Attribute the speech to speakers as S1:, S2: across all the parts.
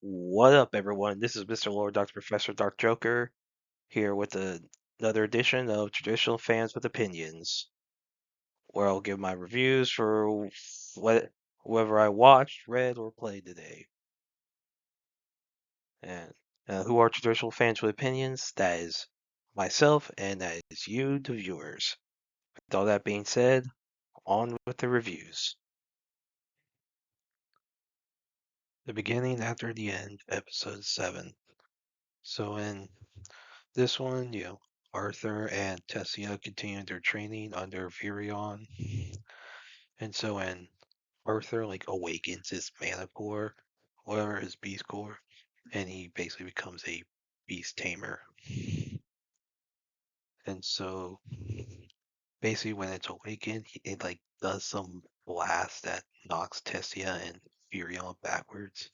S1: What up, everyone? This is Mr. Lord, Dr. Professor, Dark Joker, here with another edition of Traditional Fans with Opinions, where I'll give my reviews for whoever I watched, read, or played today. And who are Traditional Fans with Opinions? That is myself, and that is you, the viewers. With all that being said, on with the reviews. The beginning after the end, episode 7. So in this one, Arthur and Tessia continue their training under Virion. And so when Arthur awakens his mana core, whatever his beast core, and he basically becomes a beast tamer. And so basically when it's awakened, it does some blast that knocks Tessia and Virion backwards.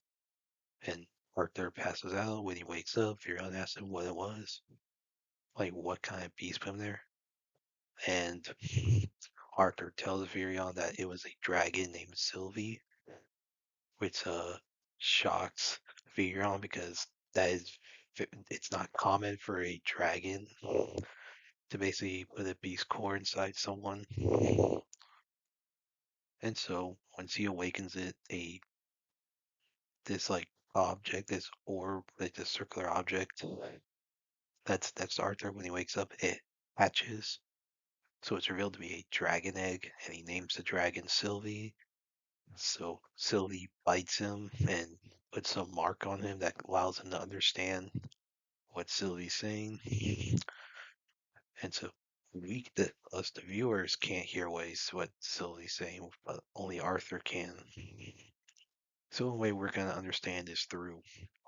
S1: And Arthur passes out. When he wakes up, Virion asks him what it was. Like what kind of beast put him there. And Arthur tells Virion that it was a dragon named Sylvie, which shocks Virion because that is it's not common for a dragon to basically put a beast core inside someone. And so once he awakens it, this object, this orb, like this circular object, that's Arthur when he wakes up, it hatches. So it's revealed to be a dragon egg, and he names the dragon Sylvie. So Sylvie bites him and puts some mark on him that allows him to understand what Sylvie's saying. And so us the viewers can't hear what Sylvie's saying, but only Arthur can. So the only way we're gonna understand is through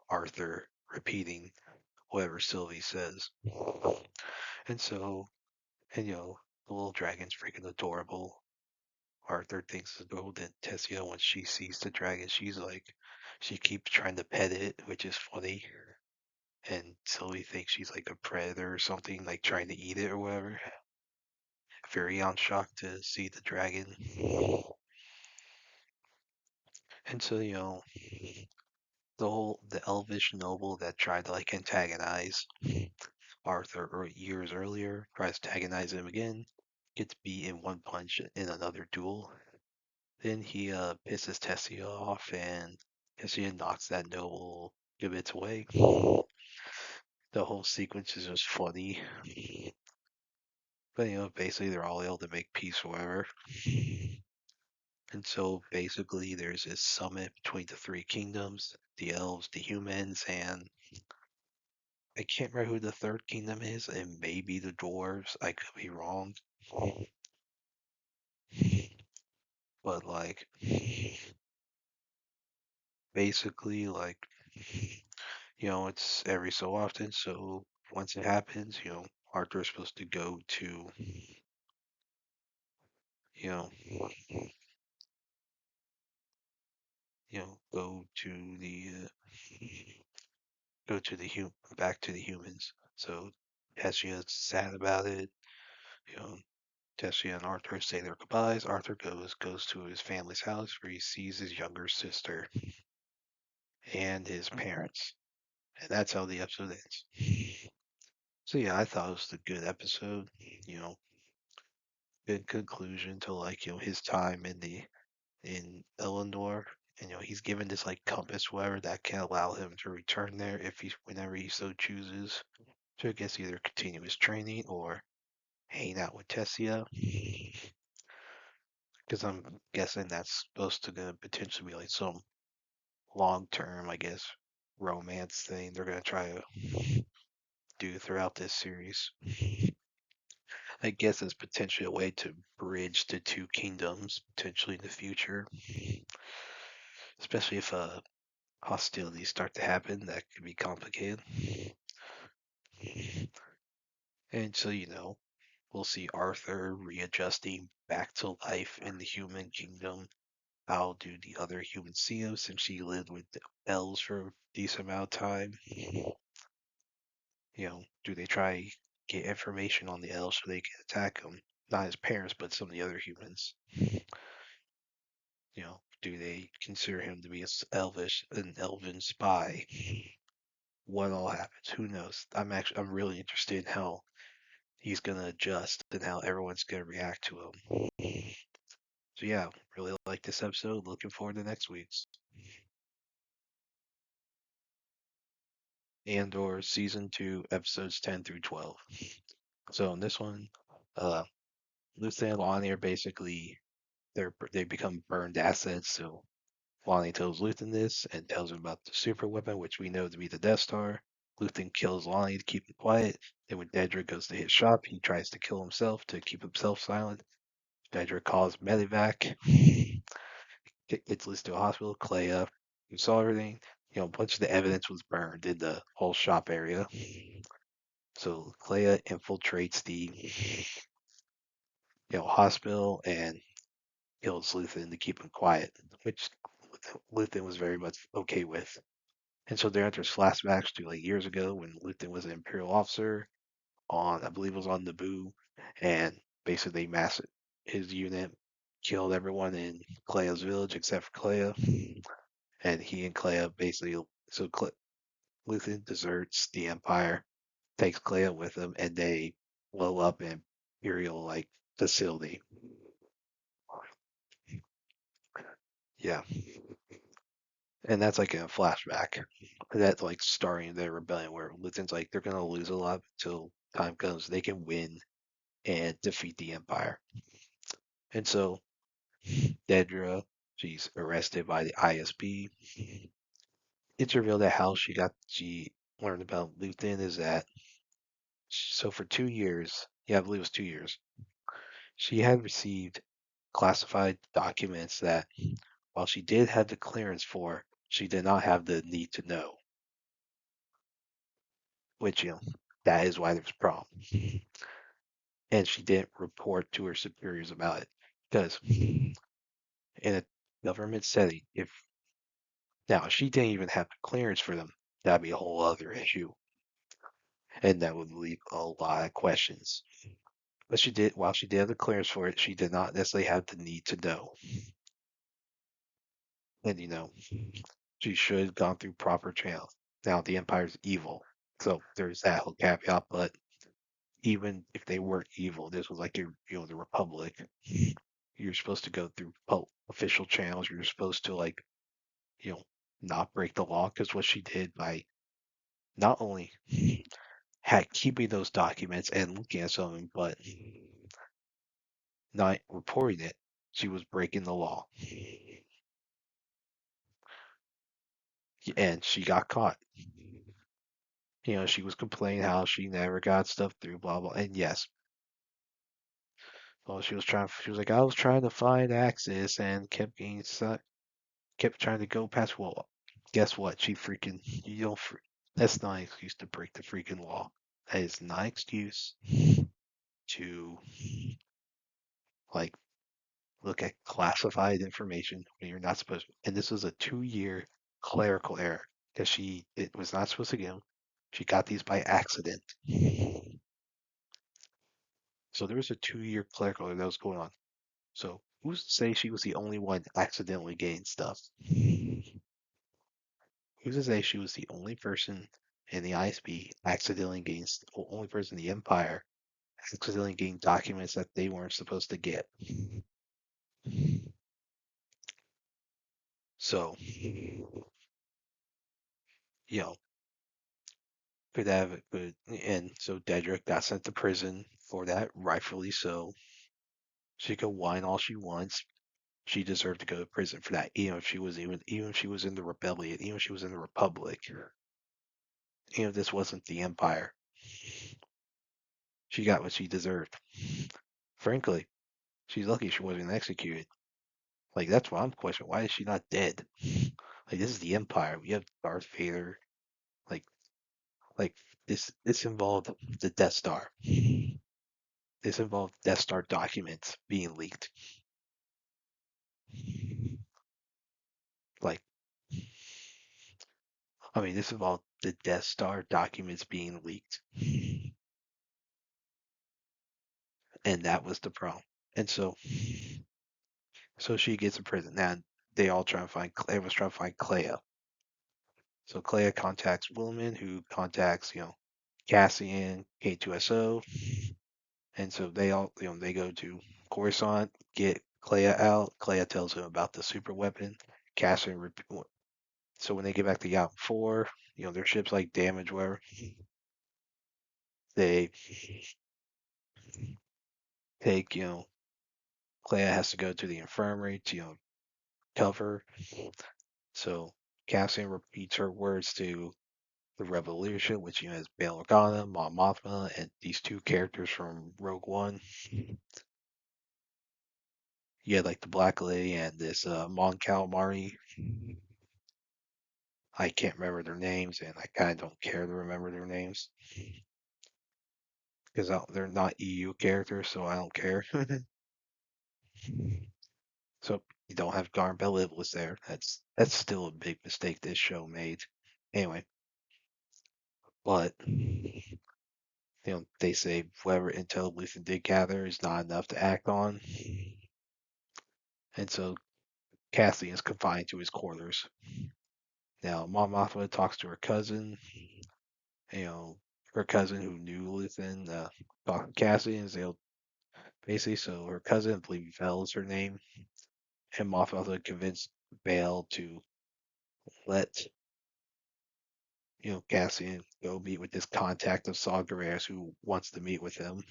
S1: Arthur repeating whatever Sylvie says. And so, the little dragon's freaking adorable. Arthur thinks it's adorable. Then Tessia, when she sees the dragon, she keeps trying to pet it, which is funny. And Sylvie thinks she's like a predator or something, like trying to eat it or whatever. Very on shock to see the dragon. And so, the elvish noble that tried to antagonize Arthur years earlier tries to antagonize him again, gets beat in one punch in another duel. Then he pisses Tessia off, and Tessia knocks that noble good bits away. The whole sequence is just funny. But basically they're all able to make peace or whatever. And so basically there's this summit between the three kingdoms, the elves, the humans, and I can't remember who the third kingdom is. It may be the dwarves. I could be wrong. But basically it's every so often, so once it happens, Arthur's supposed to go to you know go to back to the humans. So Tessia's sad about it. You know, Tessia and Arthur say their goodbyes. Arthur goes to his family's house where he sees his younger sister and his parents. And that's how the episode ends. So yeah, I thought it was a good episode. You know, good conclusion to his time in Eleanor. And he's given this compass, whatever, that can allow him to return there if whenever he so chooses. So I guess either continue his training or hang out with Tessia. Because I'm guessing that's supposed to gonna potentially be some long term, I guess, romance thing they're gonna try to do throughout this series. I guess it's potentially a way to bridge the two kingdoms potentially in the future, especially if hostilities start to happen. That could be complicated. And so we'll see Arthur readjusting back to life in the human kingdom. How do the other humans see him since she lived with the elves for a decent amount of time? Do they try get information on the elves so they can attack him? Not his parents, but some of the other humans. Do they consider him to be an elven spy? What all happens? Who knows? I'm really interested in how he's gonna adjust and how everyone's gonna react to him. So yeah, really like this episode. Looking forward to next week's Andor season 2, episodes 10 through 12. So in this one, uh, Lucy and Lonnie are basically they become burned assets. So Lonnie tells Luthen this and tells him about the super weapon, which we know to be the Death Star. Luthen kills Lonnie to keep him quiet. Then when Dedrick goes to his shop, he tries to kill himself to keep himself silent. Dedrick calls Medivac, gets Liz to a hospital. Clea, who saw everything, a bunch of the evidence was burned in the whole shop area. So Clea infiltrates the hospital and kills Luthen to keep him quiet, which Luthen was very much okay with. And so there enters flashbacks to like years ago when Luthen was an Imperial officer on, I believe it was on Naboo, and basically massacred his unit, killed everyone in Clea's village except for Clea, and he and Clea basically Luthen deserts the Empire, takes Clea with him, and they blow up an Imperial like facility. Yeah, and that's like a flashback. That's like starting their rebellion where Luthen's like they're gonna lose a lot until time comes they can win and defeat the Empire. And so Dedra, she's arrested by the ISB. It's revealed that how she learned about Luthen is that so for 2 years, yeah, I believe it was 2 years, she had received classified documents that while she did have the clearance for, she did not have the need to know, which that is why there's a problem. And she didn't report to her superiors about it because in a government setting, if now she didn't even have the clearance for them, that'd be a whole other issue, and that would leave a lot of questions. But while she did have the clearance for it, she did not necessarily have the need to know. And she should have gone through proper channels. Now the Empire's evil, so there's that whole caveat. But even if they weren't evil, this was like the Republic. You're supposed to go through official channels. You're supposed to like you know not break the law because what she did by not only keeping those documents and looking at something, but not reporting it, she was breaking the law, and she got caught. She was complaining how she never got stuff through, blah blah. And yes, well, she was like, I was trying to find access and kept getting stuck, kept trying to go past. Well, guess what? She freaking, you don't, that's not an excuse to break the freaking law. That is not an excuse to, like, look at classified information when you're not supposed to. And this was a 2 year clerical error because it was not supposed to get them. She got these by accident. So there was a 2 year clerical error that was going on. So who's to say she was the only one accidentally getting stuff? Who's to say she was the only person in the ISB accidentally getting, only person in the Empire accidentally getting documents that they weren't supposed to get? So, you know, could have it, and so Dedrick got sent to prison for that, rightfully so. She could whine all she wants. She deserved to go to prison for that, even if she was in the rebellion, even if she was in the Republic, even if this wasn't the Empire. She got what she deserved. Frankly, she's lucky she wasn't executed. Like that's what I'm questioning. Why is she not dead? Like this is the Empire. We have Darth Vader. Like like this involved the Death Star. This involved Death Star documents being leaked. Like I mean, this involved the Death Star documents being leaked, and that was the problem. And so she gets in prison now. they all try to find everyone's trying to find Clea. So Clea contacts Willman, who contacts Cassian, K2SO, and so they all they go to Coruscant, get Clea out. Clea tells him about the super weapon. Cassian, so when they get back to Yavin 4, their ship's like damaged, where they take Clea has to go to the infirmary to cover. So Cassian repeats her words to the Revolution, which has Bail Organa, Mon Mothma, and these two characters from Rogue One. Yeah, like the Black Lady and this Mon Calamari. I can't remember their names, and I kind of don't care to remember their names because they're not EU characters, so I don't care. So you don't have Garn Beliblis there. That's still a big mistake this show made. Anyway, but they say whatever intel Luthen did gather is not enough to act on, and so Cassian is confined to his quarters. Now, Mon Mothma talks to her cousin, you know, her cousin who knew Luthen, talking to Cassian, they'll basically, so her cousin, I believe Vel is her name, and Mothma convinced Bail to let Cassian go meet with this contact of Saw Gerrera's who wants to meet with him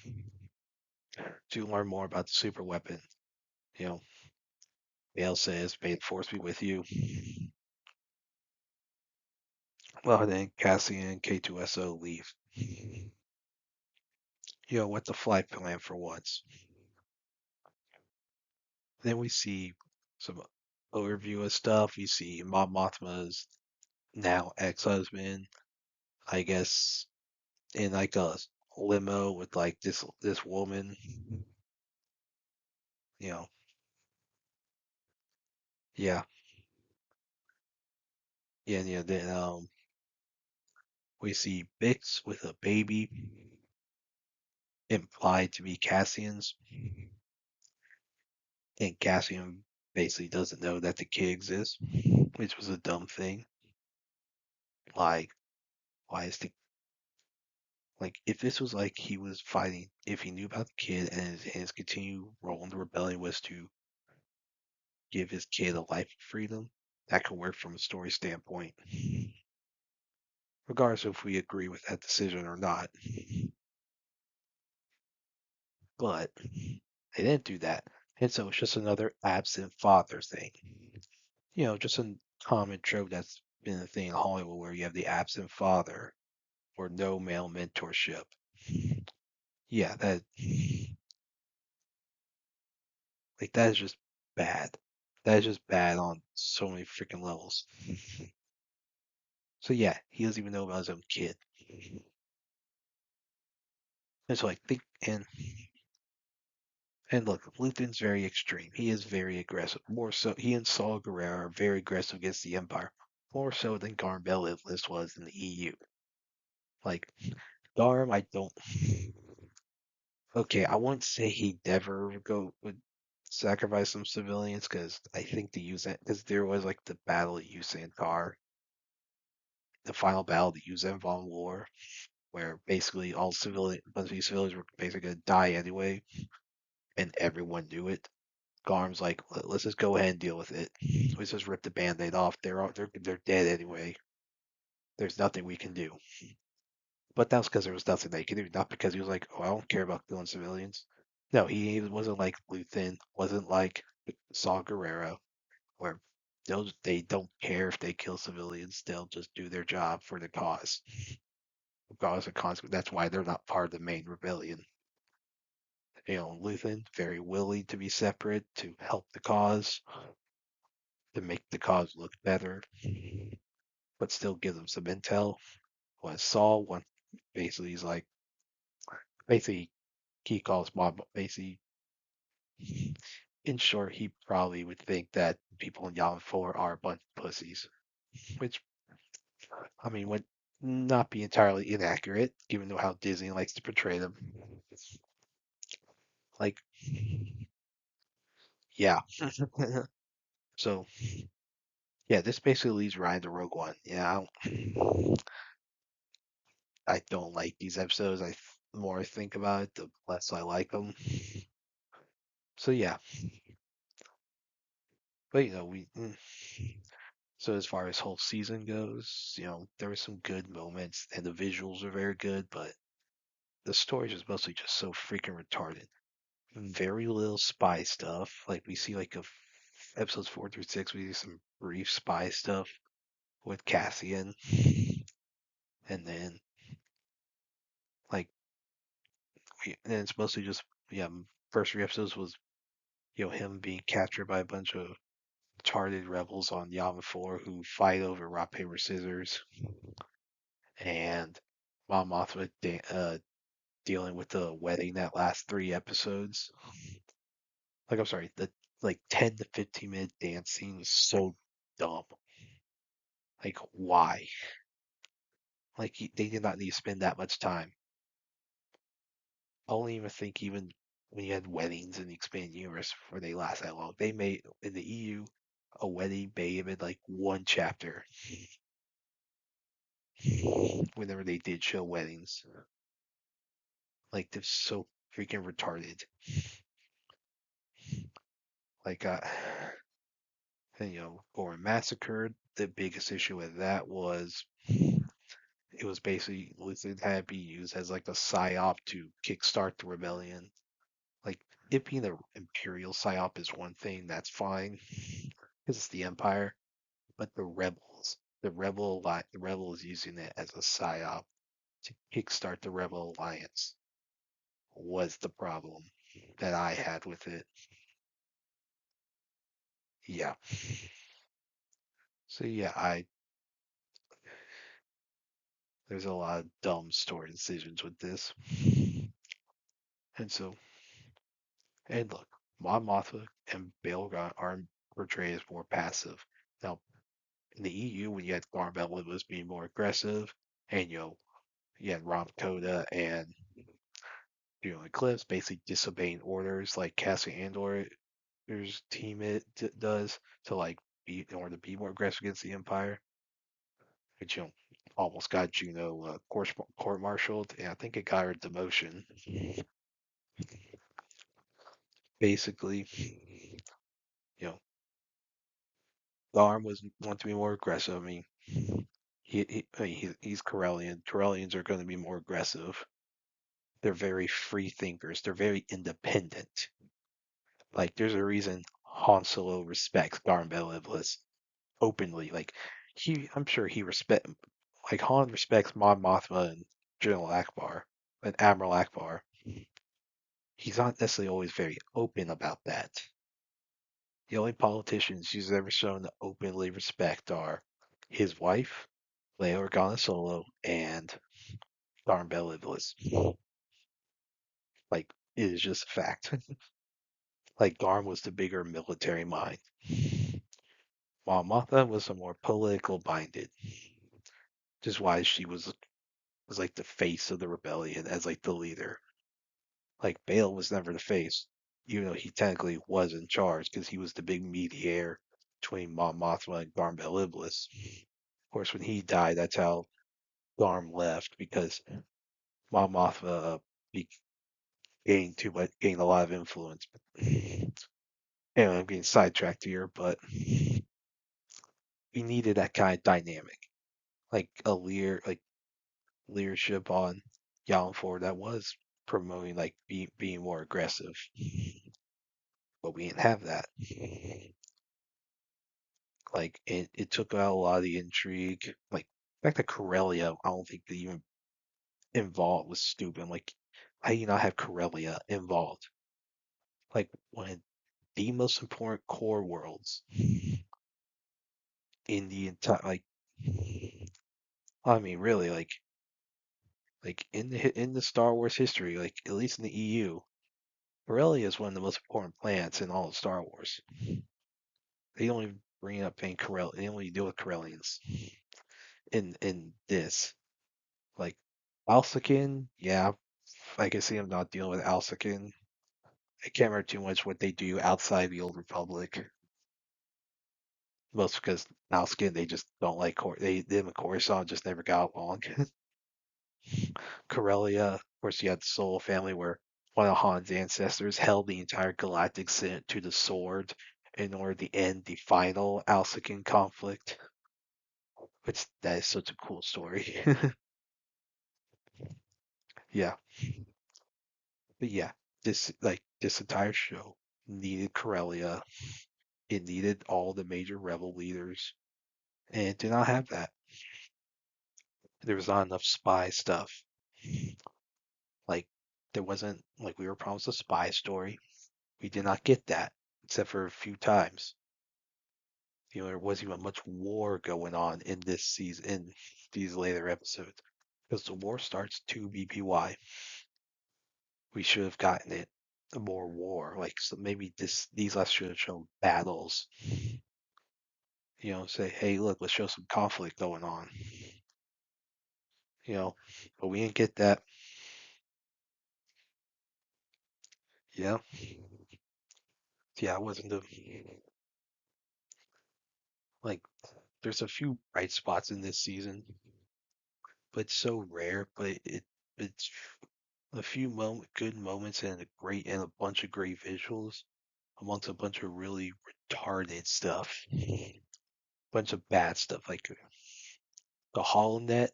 S1: to learn more about the super weapon. You know, Bale says, "May the force be with you." Well, then Cassian and K2SO leave. What the flight plan for once. Then we see some overview of stuff. We see Mon Mothma's now ex-husband, I guess, in like a limo with like this woman. You know, yeah, yeah, yeah. Then we see Bix with a baby, implied to be Cassian's, and Cassian basically doesn't know that the kid exists, which was a dumb thing. Like, why is the like if this was like he was fighting, if he knew about the kid and his continued role in the rebellion was to give his kid a life of freedom, that could work from a story standpoint, regardless if we agree with that decision or not. But they didn't do that. And so it's just another absent father thing. Just a common trope that's been a thing in Hollywood where you have the absent father or no male mentorship. Yeah, that is just bad. That is just bad on so many freaking levels. So yeah, he doesn't even know about his own kid. And so I think and look, Luthen's very extreme. He is very aggressive. More so, he and Saul Guerrero are very aggressive against the Empire. More so than Garm Belivlis was in the EU. Like, Garm, I don't. Okay, I wouldn't say he never would sacrifice some civilians because I think because there was like the battle at Yusantar, the final battle of the Yuuzhan Vong War, where basically all bunch of these civilians were basically gonna die anyway, and everyone knew it. Garm's like, let's just go ahead and deal with it. Let's just rip the band-aid off. They're dead anyway. There's nothing we can do. But that was because there was nothing they could do, not because he was like, oh, I don't care about killing civilians. No, he wasn't like Luthen, wasn't like Saw Gerrera, where they don't care if they kill civilians. They'll just do their job for the cause, regardless of consequence. That's why they're not part of the main rebellion. Luthen very willing to be separate to help the cause, to make the cause look better, but still give them some intel. When Saul, one basically he's like, basically he calls Bob. Basically, in short, he probably would think that people in Yavin 4 are a bunch of pussies, which I mean would not be entirely inaccurate, given how Disney likes to portray them. Like, yeah. So yeah, this basically leads Ryan to Rogue One. Yeah, I don't like these episodes. The more I think about it, the less I like them. So yeah, but so as far as whole season goes, there were some good moments and the visuals are very good, but the story is mostly just so freaking retarded. Very little spy stuff. Like we see like episodes 4 through 6, we see some brief spy stuff with Cassian, and then like and it's mostly just yeah. First 3 episodes was him being captured by a bunch of retarded rebels on Yavin 4 who fight over rock paper scissors, and Mon Mothma dealing with the wedding that last 3 episodes. Like I'm sorry, the like 10 to 15 minute dance scene was so dumb. Like why? Like they did not need to spend that much time. I don't even think even when you had weddings in the expanded universe before they last that long. They made in the EU a wedding may have been like 1 chapter whenever they did show weddings. Like they're so freaking retarded. Like and Gorn massacred. The biggest issue with that was it was basically it had to be used as like a psyop to kickstart the rebellion. Like it being an imperial psyop is one thing, that's fine because it's the empire, but the rebels using it as a psyop to kickstart the rebel alliance was the problem that I had with it. Yeah. So yeah, I there's a lot of dumb story decisions with this, and so and look, Mon Mothma and Bail are portrayed as more passive. Now in the EU, when you had Garbella was being more aggressive, and you had Rom Coda and Eclipse basically disobeying orders like Cassie Andor's team does to like be in order to be more aggressive against the Empire, which almost got Juno court-martialed, and I think it got her demotion. Basically, you know, Garm was want to be more aggressive. I mean, he's Corellian. Corellians are going to be more aggressive. They're very free thinkers. They're very independent. Like, there's a reason Han Solo respects Garm Beliblis openly. Like, I'm sure like Han respects Mon Mothma and General Akbar and Admiral Akbar. He's not necessarily always very open about that. The only politicians he's ever shown to openly respect are his wife, Leia Organa Solo, and Garm Beliblis. Like, it is just a fact. Like, Garm was the bigger military mind, while Martha was a more political minded. Which is why she was like the face of the rebellion as like the leader. Like Bale was never the face, even though he technically was in charge because he was the big mediator between Mon Mothma and Garm Beliblis. Of course, when he died, that's how Garm left because Mon Mothma gained a lot of influence. Anyway, I'm getting sidetracked here, but we needed that kind of dynamic, like like leadership on Yavin 4 that was promoting like being more aggressive, but we didn't have that. Like it took out a lot of the intrigue. Like the fact that Corellia, I don't think they even involved was stupid. Like how do you not have Corellia involved? Like when the most important core worlds in the entire I mean really like in the Star Wars history, like at least in the EU, Corellia is one of the most important planets in all of Star Wars. They don't even bring up paying Corel. They only deal with Corellians in this. Like Alsakin, yeah, I can see them not dealing with Alsakin. I can't remember too much what they do outside the Old Republic. Most because Alskin, they just don't like they them and Coruscant just never got along. Corellia, of course, you had the Soul family where one of Han's ancestors held the entire Galactic Senate to the sword in order to end the final Alsacian conflict, which that is such a cool story. Yeah, but yeah, this entire show needed Corellia. It needed all the major rebel leaders, and it did not have that. There was not enough spy stuff. Like there wasn't like we were promised a spy story. We did not get that except for a few times. There wasn't even much war going on in this season, in these later episodes, because the war starts 2 BPY. We should have gotten it more war. Like so maybe these last should have shown battles. Say, hey, look, let's show some conflict going on. You know, but we didn't get that. Yeah, yeah, it wasn't the like. There's a few bright spots in this season, but it's so rare. But it's a few good moments and a bunch of great visuals amongst a bunch of really retarded stuff, bunch of bad stuff like the HoloNet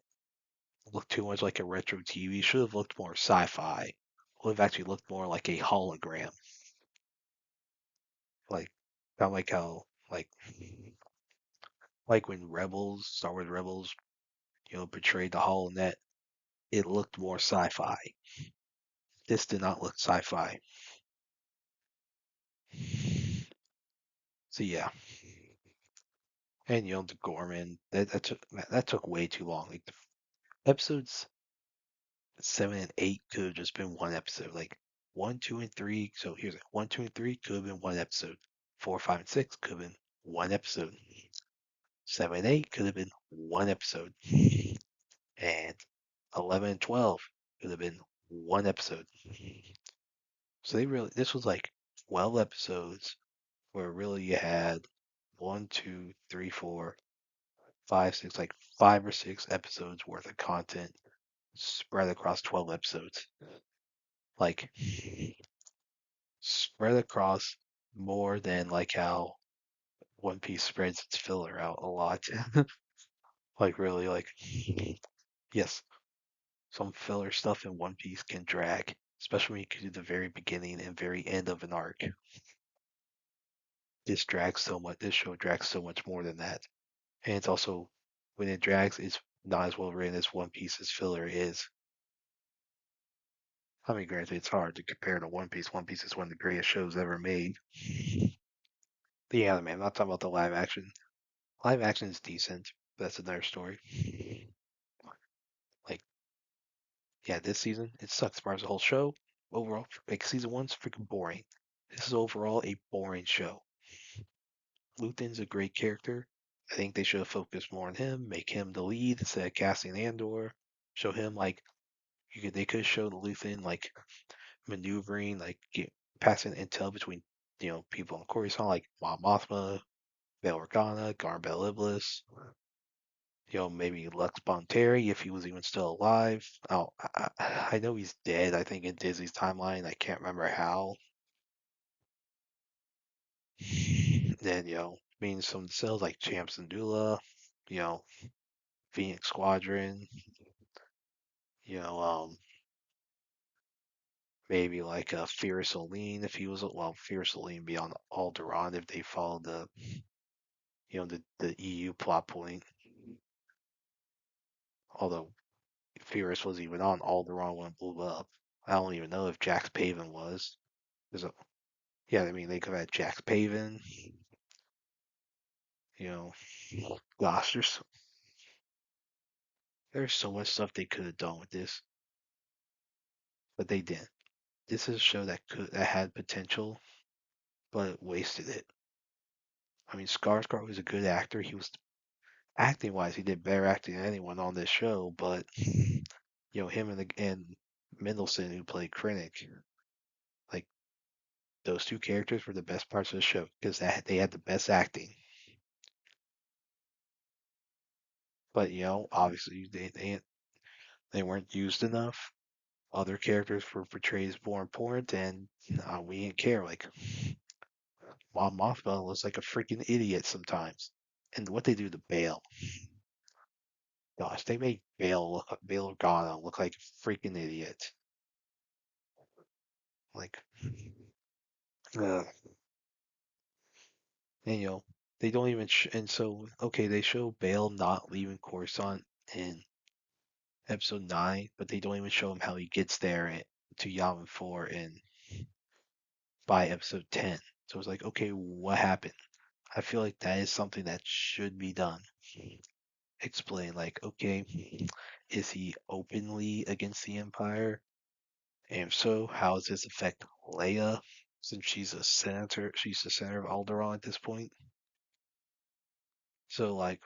S1: looked too much like a retro TV. Should have looked more sci-fi. Would have actually looked more like a hologram, like not like how like when Star Wars Rebels, portrayed the HoloNet. It looked more sci-fi. This did not look sci-fi. So yeah, and the Gorman that took way too long. Like the episodes 7 and 8 could have just been one episode. Like 1, 2, and 3. So here's it: 1, 2, and 3 could have been one episode. 4, 5, and 6 could have been one episode. 7 and 8 could have been one episode, and 11 and 12 could have been one episode. So this was like 12 episodes where really you had 1, 2, 3, 4, 5, 6, like 5 or 6 episodes worth of content spread across 12 episodes. Like spread across more than like how One Piece spreads its filler out a lot. Like really like yes, some filler stuff in One Piece can drag, especially when you can do the very beginning and very end of an arc. This show drags so much more than that. And it's also when it drags it's not as well written as One Piece's filler is. I mean, granted, it's hard to compare to One Piece. One Piece is one of the greatest shows ever made. The anime, I'm not talking about the live action. Live action is decent, but that's another story. Like, yeah, this season, it sucks as far as the whole show. Overall, like, season one's freaking boring. This is overall a boring show. Luthen's a great character. I think they should have focused more on him, make him the lead instead of casting Andor. Show him, like, they could show the Luthen, like, maneuvering, like, passing intel between, people on Coruscant, like Mon Mothma, Bail Organa, Garn Bel Iblis, maybe Lux Bonteri if he was even still alive. Oh, I know he's dead. I think in Disney's timeline, I can't remember how. Then means some cells like Champs and Dula, you know, Phoenix Squadron, you know, um, maybe like Fierce Oline if he was Fierce Oline beyond Alderaan if they followed the EU plot point. Although Fierce was even on Alderaan when it blew up. I don't even know if Jax Paven was. There's a Yeah, I mean they could have had Jax Paven, you know, gosh, there's so much stuff they could have done with this, but they didn't. This is a show that had potential, but wasted it. I mean, Skarsgård was a good actor. He was acting wise, he did better acting than anyone on this show. But him and Mendelsohn who played Krennic, like those two characters were the best parts of the show because they had the best acting. But obviously they weren't used enough. Other characters were portrayed as more important, and we didn't care. Like Mon Mothma was like a freaking idiot sometimes. And what they do to Bale, gosh, they made Bail Organa look like a freaking idiot. Like, uh, and they don't even and so okay, they show Bale not leaving Coruscant in episode 9, but they don't even show him how he gets there to Yavin 4 in by episode 10. So it's like, okay, what happened? I feel like that is something that should be done. Explain, like, okay, is he openly against the Empire? And if so, how does this affect Leia? Since she's the senator of Alderaan at this point. So, like,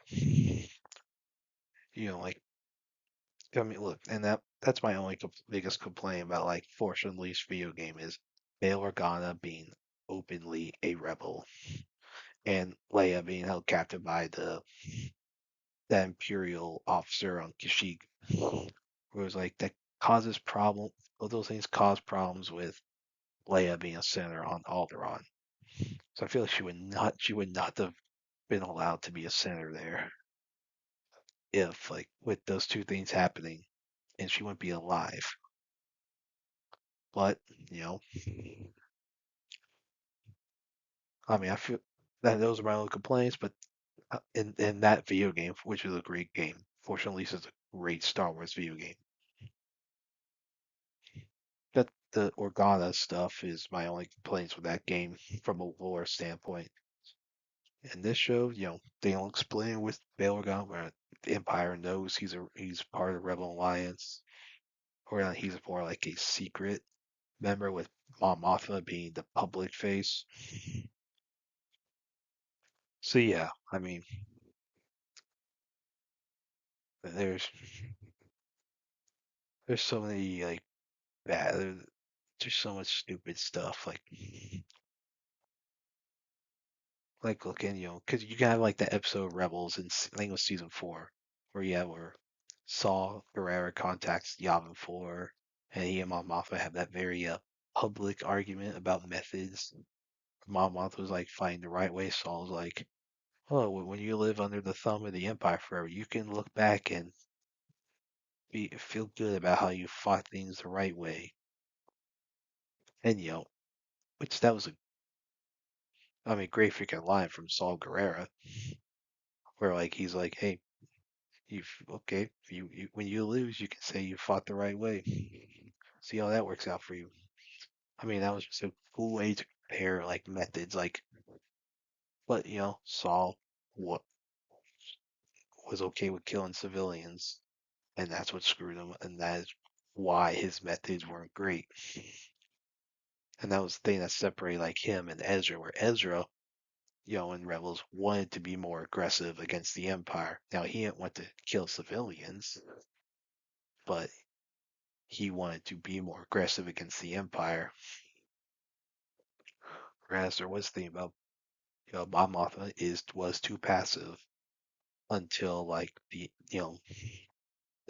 S1: like, I mean, look, and that's my only biggest complaint about like Force Unleashed video game is Bail Organa being openly a rebel and Leia being held captive by the Imperial officer on Kashyyyk. Where it's like that causes problem. All those things cause problems with Leia being a senator on Alderaan. So I feel like she would not have been allowed to be a senator there if like with those two things happening, and she wouldn't be alive. But you know, I mean, I feel that those are my only complaints. But in that video game, which is a great game, fortunately, this is a great Star Wars video game. That the Organa stuff is my only complaints with that game from a lore standpoint. In this show, they don't explain with Bail Organa where the Empire knows he's part of the Rebel Alliance, or that he's more like a secret member with Mon Mothma being the public face. So yeah, I mean, there's there's so many like bad, there's so much stupid stuff like looking, because you can have like that episode Rebels in I think it was season 4, where Saul Guerrera contacts Yavin 4, and he and Mon Mothma have that very public argument about methods. Mon Mothma was like fighting the right way. Saul's like, oh, when you live under the thumb of the Empire forever, you can look back and feel good about how you fought things the right way. And which that was I mean, great freaking line from Saul Guerrera, where like he's like, hey, okay, when you lose, you can say you fought the right way. See how that works out for you. I mean, that was just a cool way to compare like methods, like, but Saul what was okay with killing civilians, and that's what screwed him, and that is why his methods weren't great. And that was the thing that separated like him and Ezra, where Ezra, and rebels wanted to be more aggressive against the Empire. Now he didn't want to kill civilians, but he wanted to be more aggressive against the Empire. Whereas there was the thing about Mon Mothma was too passive until like the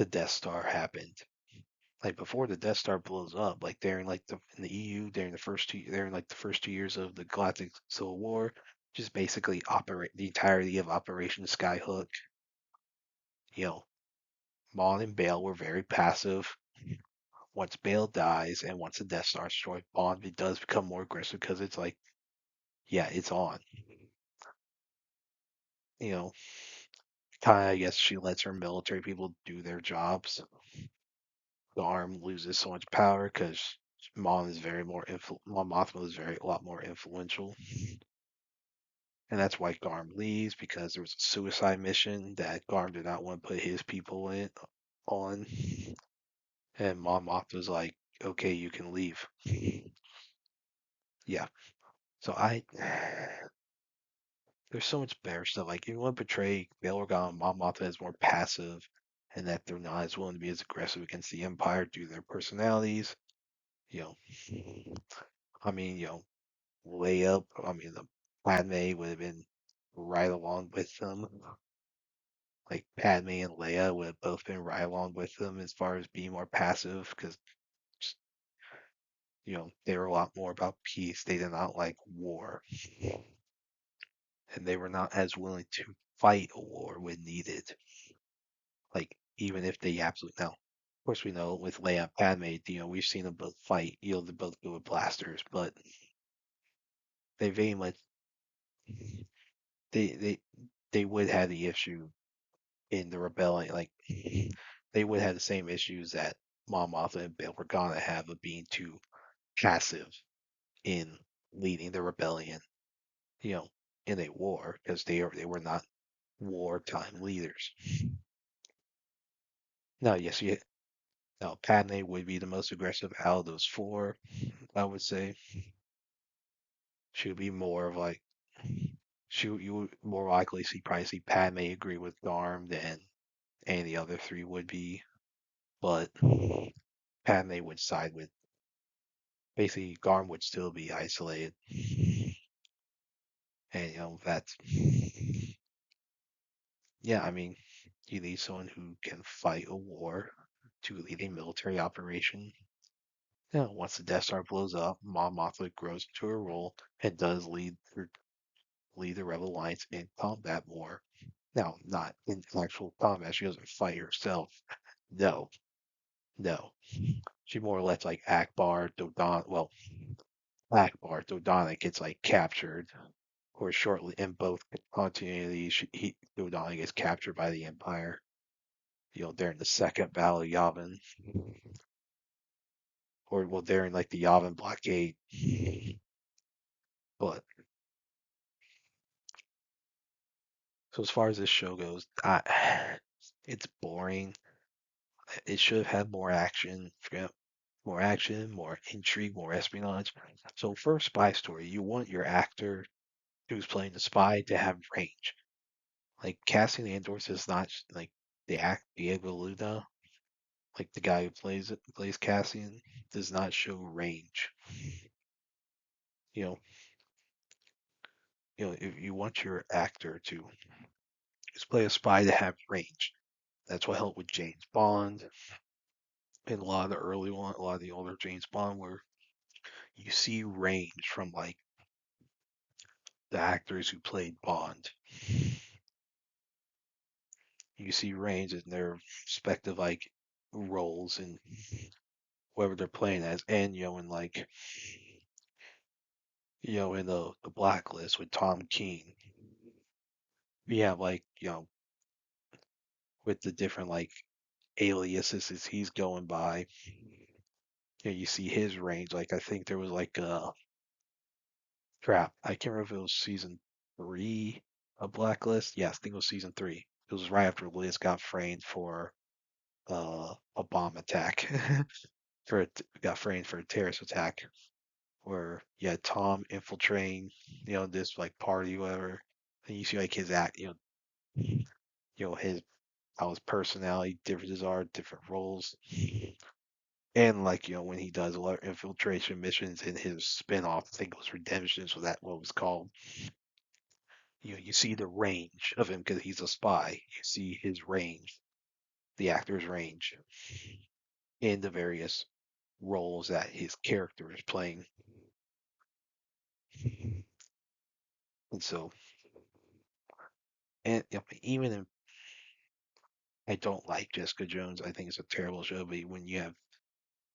S1: Death Star happened. Like before the Death Star blows up, like during like in the EU during like the first 2 years of the Galactic Civil War, just basically operate the entirety of Operation Skyhook. You know, Mon and Bale were very passive. Once Bale dies and once the Death Star is destroyed, Bond it does become more aggressive because it's like, yeah, it's on. You know, kind of I guess she lets her military people do their jobs. The arm loses so much power because Mon Mothma is very a lot more influential, and that's why Garm leaves because there was a suicide mission that Garm did not want to put his people in on, and Mon Mothma was like, "Okay, you can leave." Yeah, so there's so much better stuff. Like you want to portray Bail Organa, Mon Mothma as more passive, and that they're not as willing to be as aggressive against the Empire due to their personalities. You know, I mean, Layup. I mean, the Padme would have been right along with them. like Padme and Leia would have both been right along with them as far as being more passive because they were a lot more about peace. They did not like war, and they were not as willing to fight a war when needed. Like even if they absolutely now, of course, we know with Leia and Padme, we've seen them both fight. They're both good with blasters, but they very much they they they would have the issue in the rebellion. Like they would have the same issues that Mon Mothma and Bail Organa have of being too passive in leading the rebellion, you know, in a war because they were not wartime leaders. No, yes, yeah, no, Padme would be the most aggressive out of those four. I would say she would be more of like you would more likely probably see Padme agree with Garm than any of the other three would be, but Padme would side with basically Garm would still be isolated, and that's yeah. I mean, you need someone who can fight a war to lead a military operation. Once the Death Star blows up, Mon Mothma grows into her role and does lead the Rebel Alliance in combat more. Now, not in actual combat. She doesn't fight herself. No, no. She more or less like Akbar, Dodon. Well, Akbar, Dodonna gets like captured, or shortly in both continuities, Dodonna gets captured by the Empire. During the second Battle of Yavin, or well, during like the Yavin blockade. But so as far as this show goes, it's boring. It should have had more action. More action, more intrigue, more espionage. So for a spy story, you want your actor who's playing the spy to have range. Like Cassian Andor is not like the act Diego Luna, like the guy who plays Cassian, does not show range. You know, if you want your actor to just play a spy to have range, that's what helped with James Bond and a lot of the early one, a lot of the older James Bond, where you see range from like the actors who played Bond. You see range in their respective like roles and whoever they're playing as, and in like in the Blacklist with Tom King, we have like with the different like aliases as he's going by. You see his range. Like I think there was like crap. I can't remember if it was season three of Blacklist. Yes, I think it was season three. It was right after Liz got framed for a bomb attack got framed for a terrorist attack where Tom infiltrating this like party whatever, and you see like his act his how his personality differences are different roles, and like when he does a lot of infiltration missions in his spin-off, I think it was Redemptions, was that what it was called. You see the range of him because he's a spy. You see his range, the actor's range in the various roles that his character is playing. And so, and even if I don't like Jessica Jones, I think it's a terrible show. But when you have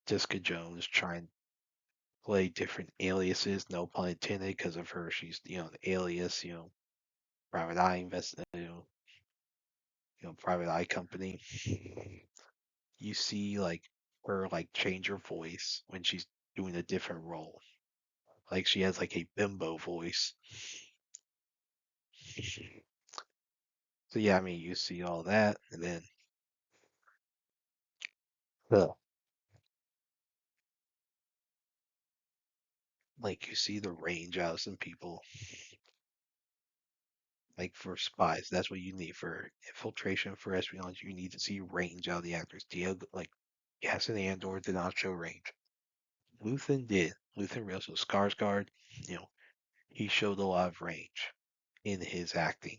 S1: Jessica Jones trying to play different aliases, no pun intended, because of her, she's an alias, private eye invest, private eye company. You see like her like change her voice when she's doing a different role. Like she has like a bimbo voice. So yeah, I mean you see all that, and then uh, like you see the range out of some people. Like for spies, that's what you need for infiltration, for espionage. You need to see range out of the actors. Diego, like Cassian Andor did not show range. Luthen did. Luthen also Skarsgård, you know, he showed a lot of range in his acting,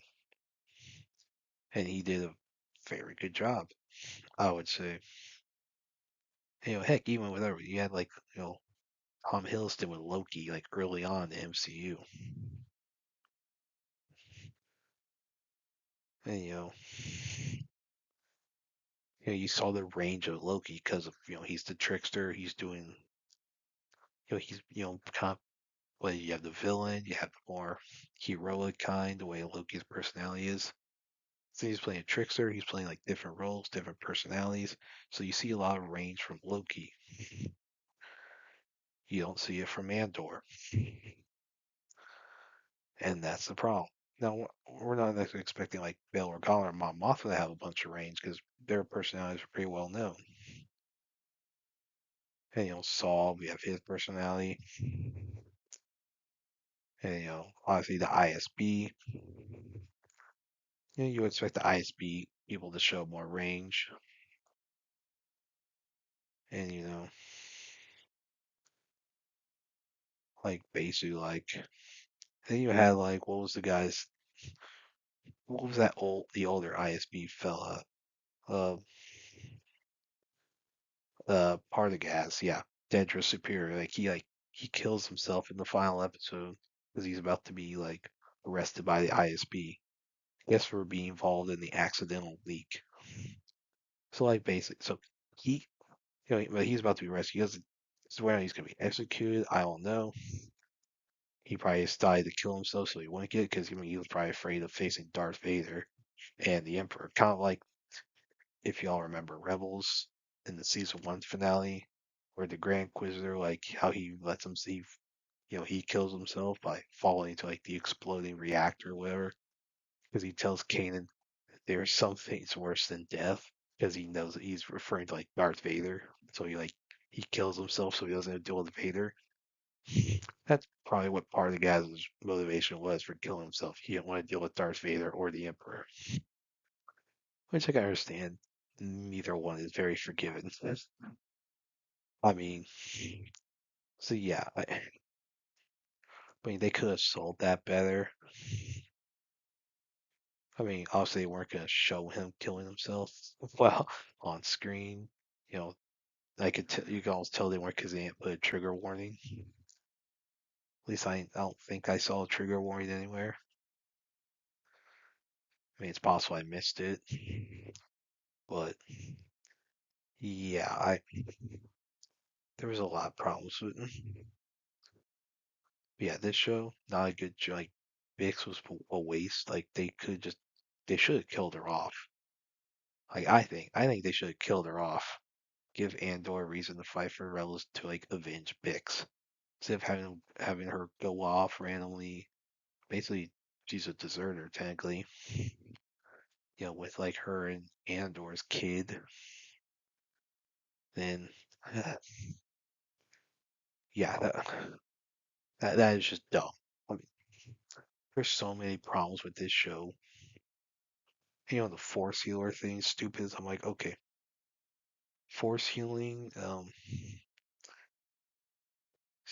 S1: and he did very good job, I would say. Heck, even with everything, you had like, Tom Hiddleston with Loki, like early on in the MCU. And, you saw the range of Loki because of, he's the trickster. He's doing, he's, kind of, well, you have the villain, you have the more heroic kind, the way Loki's personality is. So he's playing a trickster. He's playing like different roles, different personalities. So you see a lot of range from Loki. You don't see it from Andor, and that's the problem. Now we're not necessarily expecting like Bail Organa or Mon Mothma to have a bunch of range because their personalities are pretty well known. And Saul, we have his personality, and obviously the ISB. You expect the ISB people to show more range, and like basically like then you had like what was that the older ISB fella? Uh, Partagas, yeah, Dedra Superior. He kills himself in the final episode because he's about to be like arrested by the ISB. I guess for being involved in the accidental leak. So like basically, so he, but he's about to be arrested. He doesn't swear he's gonna be executed. I don't know. He probably decided to kill himself so he wouldn't get it because he was probably afraid of facing Darth Vader and the Emperor. Kind of like if y'all remember Rebels in the season one finale, where the Grand Inquisitor, like how he lets him see, he kills himself by falling into like the exploding reactor or whatever, because he tells Kanan there's some things worse than death, because he knows that he's referring to like Darth Vader, so he kills himself so he doesn't have to deal with Vader. That's probably what part of the guy's motivation was for killing himself. He didn't want to deal with Darth Vader or the Emperor, which I can understand. Neither one is very forgiving. I mean, so yeah, I mean they could have sold that better. I mean, obviously they weren't going to show him killing himself well on screen. You know, you can almost tell they weren't because they didn't put a trigger warning. At least I don't think I saw a trigger warning anywhere. I mean, it's possible I missed it, but yeah, I there was a lot of problems with it. Yeah, this show not a good show. Like Bix was a waste. Like they should have killed her off. Like I think they should have killed her off. Give Andor a reason to fight for Rebels to like avenge Bix instead of having her go off randomly. Basically, she's a deserter technically. With like her and Andor's kid. Then yeah, that is just dumb. I mean, there's so many problems with this show. The force healer thing, stupid. I'm like, okay, force healing. So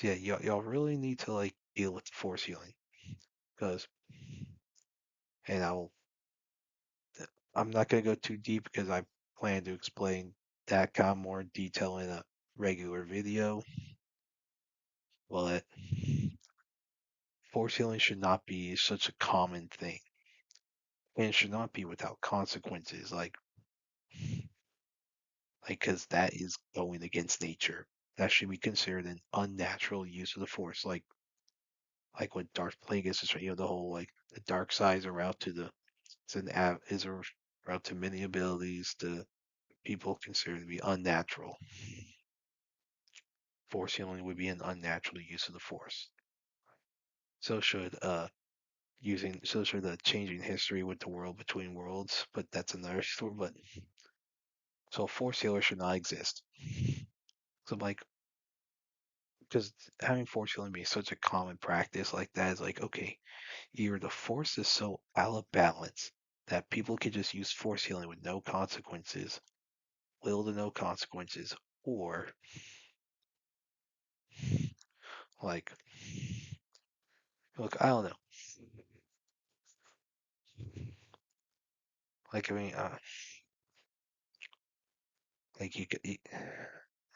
S1: yeah, y'all really need to like deal with the force healing because, and I'm not gonna go too deep because I plan to explain that kind of more in detail in a regular video. But force healing should not be such a common thing, and it should not be without consequences. Because that is going against nature. That should be considered an unnatural use of the force. Like what Darth Plagueis is, the whole like the dark side is a route to the is a route to many abilities to people considered to be unnatural. Force healing would be an unnatural use of the force. So should the changing history with the world between worlds, but that's another story. But so force healer should not exist. So like because having force healing be such a common practice like that is like okay, either the force is so out of balance that people can just use force healing with no consequences, little to no consequences, or like look, I don't know. Like I mean, Like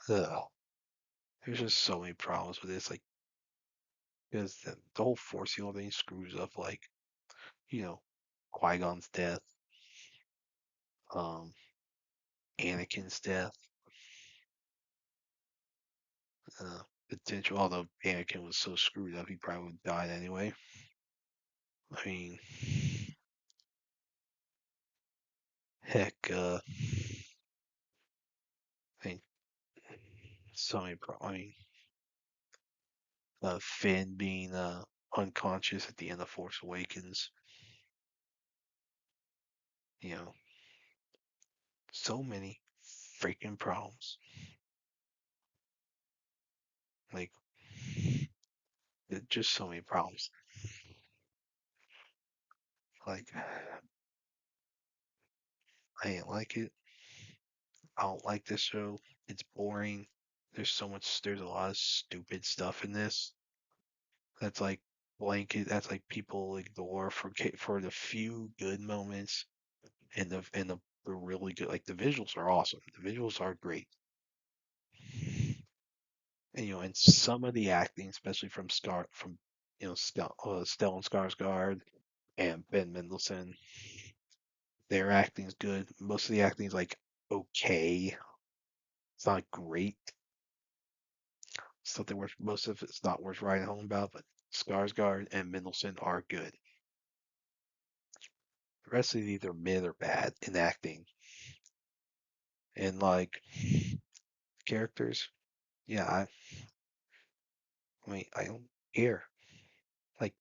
S1: ugh. There's just so many problems with this. Like because the whole Force heal thing screws up. Like you know, Qui Gon's death, um, Anakin's death, potential. Although Anakin was so screwed up, he probably would have died anyway. I mean, heck, I mean, so many. I mean, Finn being unconscious at the end of Force Awakens. You know, so many freaking problems. Like, just so many problems. Like, I ain't like it. I don't like this show. It's boring. There's a lot of stupid stuff in this. That's like blanket. That's like people ignore for the few good moments and the really good. Like the visuals are awesome. The visuals are great. And and some of the acting, especially from Stellan Skarsgård and Ben Mendelsohn, their acting is good. Most of the acting is like okay. It's not great. Something worth most of it's not worth writing home about, but Skarsgård and Mendelsohn are good. The rest of these are mid or bad in acting. And like characters, yeah, I mean I don't care. Like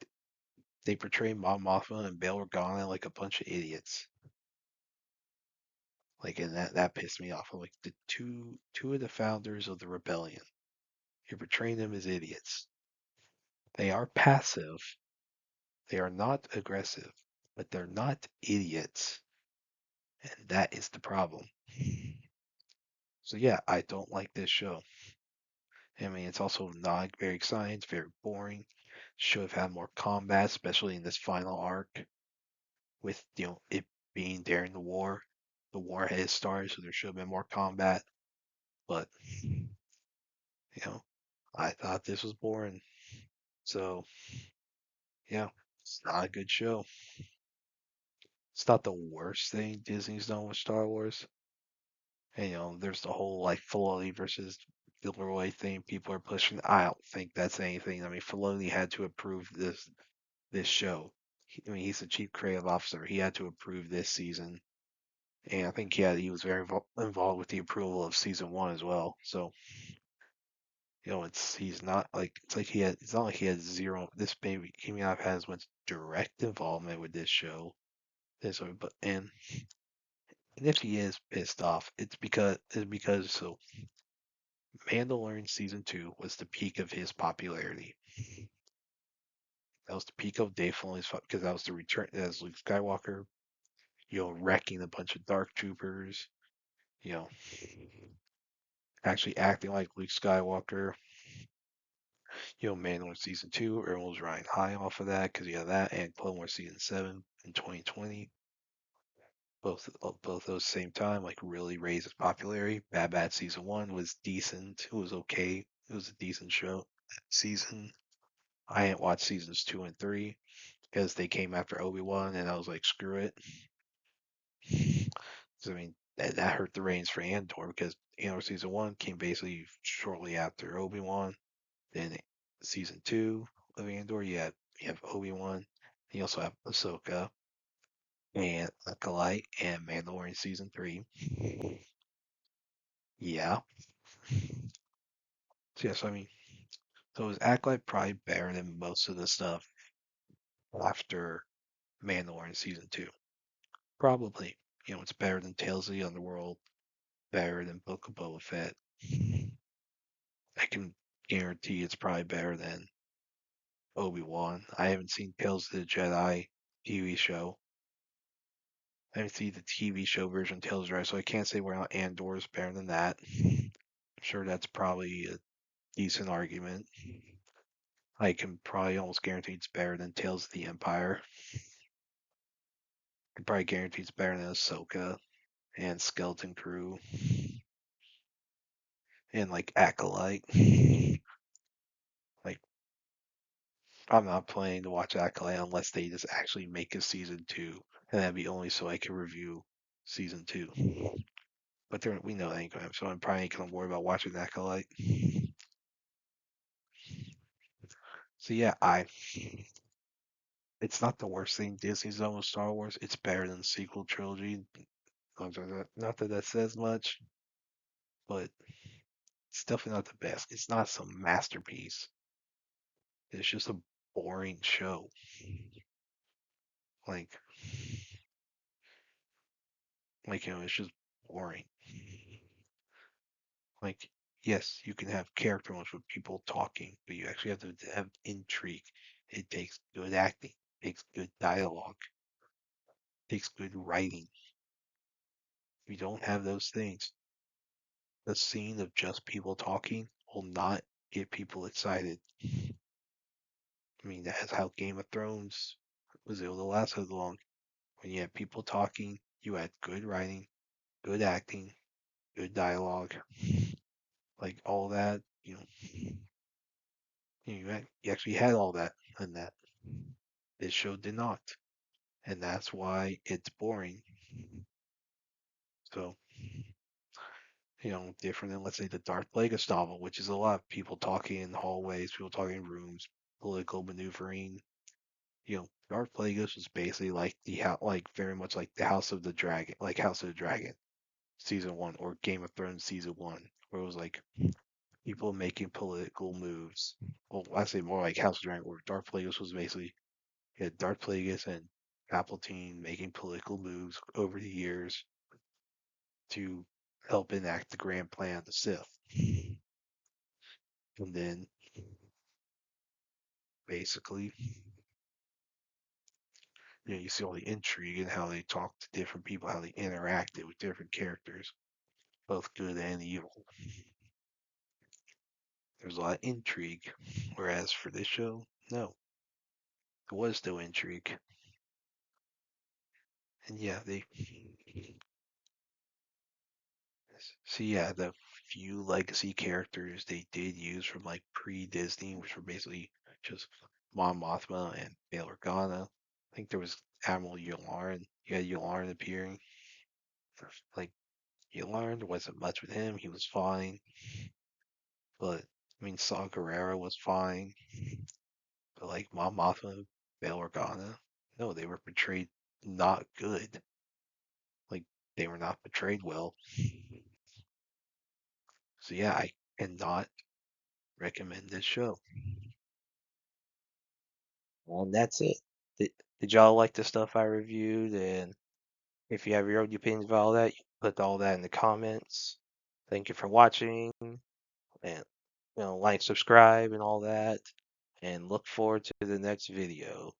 S1: they portray Mon Mothma and Bail Organa like a bunch of idiots. Like and that pissed me off. I'm like the two of the founders of the rebellion. You're portraying them as idiots. They are passive. They are not aggressive, but they're not idiots. And that is the problem. So yeah, I don't like this show. I mean, it's also not very exciting. It's very boring. Should have had more combat, especially in this final arc, with it being during the war. The war has started, so there should have been more combat. But I thought this was boring. So yeah, it's not a good show. It's not the worst thing Disney's done with Star Wars. And, there's the whole like Filoni versus Gilroy thing people are pushing. I don't think that's anything. I mean, Filoni had to approve this show. I mean, he's the chief creative officer. He had to approve this season, and I think he was very involved with the approval of season one as well. So he's not like it's not like he had zero. This baby he may not have had as much direct involvement with this show. And if he is pissed off, it's because so Mandalorian season two was the peak of his popularity. That was the peak of Dave Filoni's because that was the return as Luke Skywalker, wrecking a bunch of dark troopers, you know, actually acting like Luke Skywalker. Mandalorian season two, everyone was riding high off of that because you have that and Clone Wars season seven in 2020. Both those same time, like really raised its popularity. Bad Batch season one was decent. It was okay. It was a decent show. Season I hadn't watched seasons two and three because they came after Obi-Wan, and I was like, screw it. So, I mean, that hurt the reins for Andor because Andor season one came basically shortly after Obi-Wan. Then season two of Andor, you have Obi-Wan. You also have Ahsoka and Acolyte and Mandalorian season three. Yeah. So, yes, I mean, so is Acolyte probably better than most of the stuff after Mandalorian season two? Probably. It's better than Tales of the Underworld, better than Book of Boba Fett. I can guarantee it's probably better than Obi-Wan. I haven't seen Tales of the Jedi TV show. I haven't seen the TV show version of Tales of the Jedi, so I can't say where Andor is better than that. I'm sure that's probably a decent argument. I can probably almost guarantee it's better than Tales of the Empire. I can probably guarantee it's better than Ahsoka and Skeleton Crew. and like Acolyte. Like I'm not planning to watch Acolyte unless they just actually make a season two, and that'd be only so I can review season two. But we know that ain't gonna happen, so I'm probably ain't gonna worry about watching Acolyte. So yeah, I it's not the worst thing Disney's done with Star Wars. It's better than the sequel trilogy. Not that that says much, but it's definitely not the best. It's not some masterpiece. It's just a boring show. Like, it's just boring. Like, yes, you can have character moments with people talking, but you actually have to have intrigue. It takes good acting, it takes good dialogue, it takes good writing. If you don't have those things, the scene of just people talking will not get people excited. I mean, that's how Game of Thrones was able to last so long. When you had people talking, you had good writing, good acting, good dialogue, like all that. You actually had all that in that. This show did not, and that's why it's boring. So, different than let's say the Darth Plagueis novel, which is a lot of people talking in hallways, people talking in rooms, political maneuvering. Darth Plagueis was basically like like very much like the House of the Dragon, like House of the Dragon season one or Game of Thrones season one, where it was like people making political moves. Well, I say more like House of the Dragon, where Darth Plagueis was basically Darth Plagueis and Palpatine making political moves over the years to help enact the grand plan of the Sith. And then basically, you see all the intrigue and how they talk to different people, how they interacted with different characters, both good and evil. There's a lot of intrigue. Whereas for this show, no, there was no intrigue. And yeah, the few legacy characters they did use from like pre-Disney, which were basically just Mon Mothma and Bail Organa. I think there was Admiral Yularen. You had Yularen appearing. Like Yularen, there wasn't much with him. He was fine, but I mean, Saw Gerrera was fine. But like Mon Mothma, Bail Organa, no, they were portrayed not good. Like they were not portrayed well. So yeah, I cannot recommend this show. And that's it. Did y'all like the stuff I reviewed? And if you have your own opinions about all that, you put all that in the comments. Thank you for watching, and like, subscribe, and all that. And look forward to the next video.